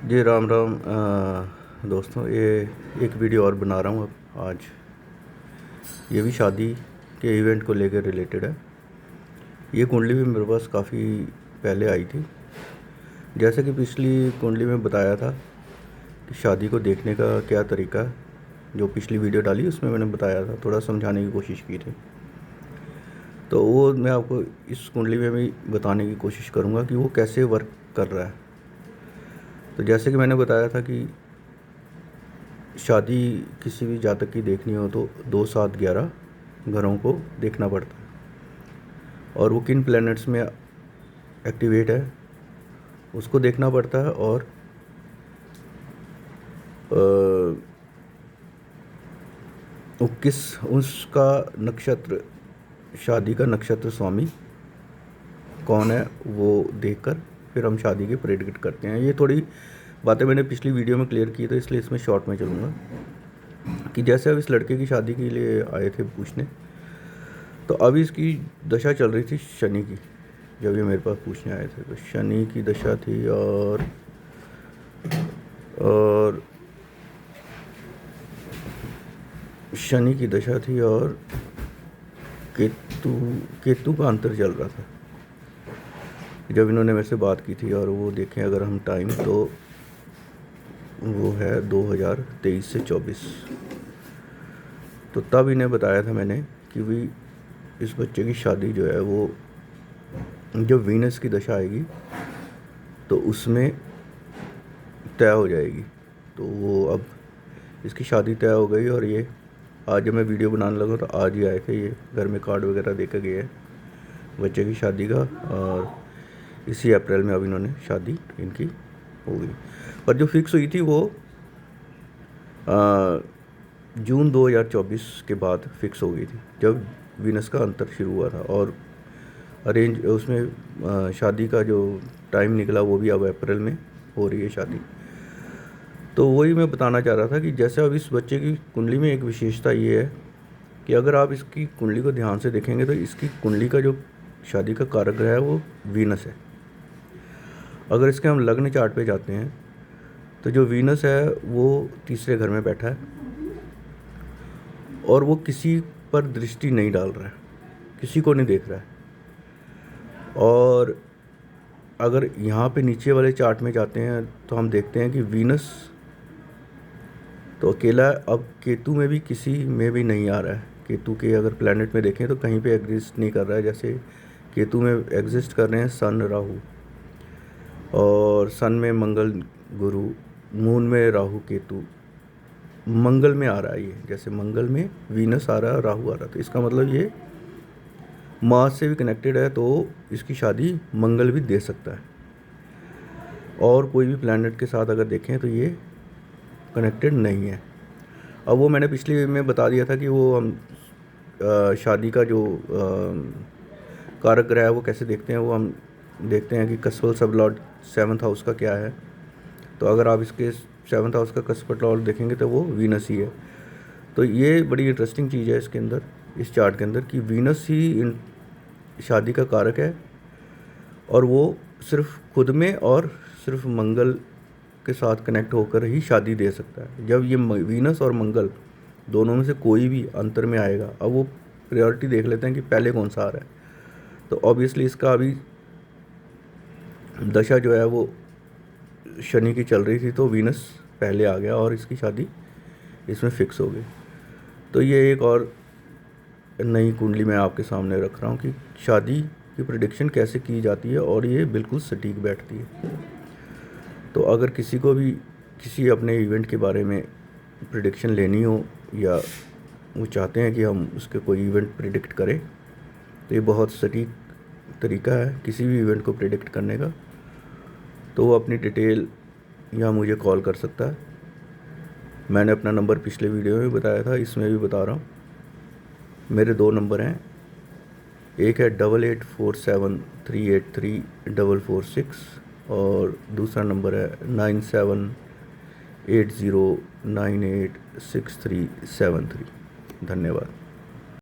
जी राम राम दोस्तों, ये एक वीडियो और बना रहा हूँ अब आज। ये भी शादी के इवेंट को लेकर रिलेटेड है। ये कुंडली भी मेरे पास काफ़ी पहले आई थी। जैसे कि पिछली कुंडली में बताया था कि शादी को देखने का क्या तरीका है, जो पिछली वीडियो डाली उसमें मैंने बताया था, थोड़ा समझाने की कोशिश की थी। तो वो मैं आपको इस कुंडली में भी बताने की कोशिश करूँगा कि वो कैसे वर्क कर रहा है। तो जैसे कि मैंने बताया था कि शादी किसी भी जातक की देखनी हो तो 2, 7, 11 घरों को देखना पड़ता है, और वो किन प्लैनेट्स में एक्टिवेट है उसको देखना पड़ता है, और वो किस उसका नक्षत्र, शादी का नक्षत्र स्वामी कौन है वो देखकर फिर हम शादी की प्रेडिक्ट करते हैं। ये थोड़ी बातें मैंने पिछली वीडियो में क्लियर की, तो इसलिए इसमें शॉर्ट में चलूँगा। कि जैसे अब इस लड़के की शादी के लिए आए थे पूछने, तो अभी इसकी दशा चल रही थी शनि की। जब ये मेरे पास पूछने आए थे तो शनि की दशा थी, और शनि की दशा थी, और केतु का अंतर चल रहा था जब इन्होंने मेरे से बात की थी। और वो देखें अगर हम टाइम, तो वो है 2023 से 24। तो तब इन्हें बताया था मैंने कि भी इस बच्चे की शादी जो है वो जब वीनस की दशा आएगी तो उसमें तय हो जाएगी। तो वो अब इसकी शादी तय हो गई, और ये आज जब मैं वीडियो बनाने लगा तो आज ही आए थे। ये घर में कार्ड वगैरह दे कर गए हैं बच्चे की शादी का, और इसी अप्रैल में अब इन्होंने शादी इनकी हो गई। पर जो फिक्स हुई थी वो जून 2024 के बाद फिक्स हो गई थी, जब वीनस का अंतर शुरू हुआ था। और अरेंज उसमें शादी का जो टाइम निकला वो भी अब अप्रैल में हो रही है शादी। तो वही मैं बताना चाह रहा था कि जैसे अब इस बच्चे की कुंडली में एक विशेषता ये है कि अगर आप इसकी कुंडली को ध्यान से देखेंगे तो इसकी कुंडली का जो शादी का कारक ग्रह है वो वीनस है। अगर इसके हम लग्न चार्ट पे जाते हैं तो जो वीनस है वो तीसरे घर में बैठा है, और वो किसी पर दृष्टि नहीं डाल रहा है, किसी को नहीं देख रहा है। और अगर यहाँ पे नीचे वाले चार्ट में जाते हैं तो हम देखते हैं कि वीनस तो अकेला है। अब केतु में भी किसी में भी नहीं आ रहा है। केतु के अगर प्लैनेट में देखें तो कहीं पे एग्जिस्ट नहीं कर रहा है। जैसे केतु में एग्जिस्ट कर रहे हैं सन, राहु, और सन में मंगल, गुरु, मून में राहु, केतु, मंगल में आ रहा है ये। जैसे मंगल में वीनस आ रहा है, राहु आ रहा है, तो इसका मतलब ये मार्स से भी कनेक्टेड है, तो इसकी शादी मंगल भी दे सकता है। और कोई भी प्लैनेट के साथ अगर देखें तो ये कनेक्टेड नहीं है। अब वो मैंने पिछली में बता दिया था कि वो हम शादी का जो कारक ग्रह है वो कैसे देखते हैं। वो हम देखते हैं कि कसफल सब लॉर्ड 7th हाउस का क्या है। तो अगर आप इसके 7th हाउस का कसफल लॉर्ड देखेंगे तो वो वीनस ही है। तो ये बड़ी इंटरेस्टिंग चीज़ है इसके अंदर, इस चार्ट के अंदर, कि वीनस ही शादी का कारक है, और वो सिर्फ खुद में और सिर्फ मंगल के साथ कनेक्ट होकर ही शादी दे सकता है। जब ये वीनस और मंगल दोनों में से कोई भी अंतर में आएगा, अब वो प्रायोरिटी देख लेते हैं कि पहले कौन सा आ रहा है। तो ऑब्वियसली इसका अभी दशा जो है वो शनि की चल रही थी, तो वीनस पहले आ गया और इसकी शादी इसमें फिक्स हो गई। तो ये एक और नई कुंडली मैं आपके सामने रख रहा हूँ कि शादी की प्रेडिक्शन कैसे की जाती है, और ये बिल्कुल सटीक बैठती है। तो अगर किसी को भी किसी अपने इवेंट के बारे में प्रेडिक्शन लेनी हो, या वो चाहते हैं कि हम उसके कोई इवेंट प्रेडिक्ट करें, तो ये बहुत सटीक तरीका है किसी भी इवेंट को प्रेडिक्ट करने का। तो वो अपनी डिटेल या मुझे कॉल कर सकता है। मैंने अपना नंबर पिछले वीडियो में बताया था, इसमें भी बता रहा हूँ। मेरे 2 नंबर हैं, एक है 8847383446, और दूसरा नंबर है 9780986373। धन्यवाद।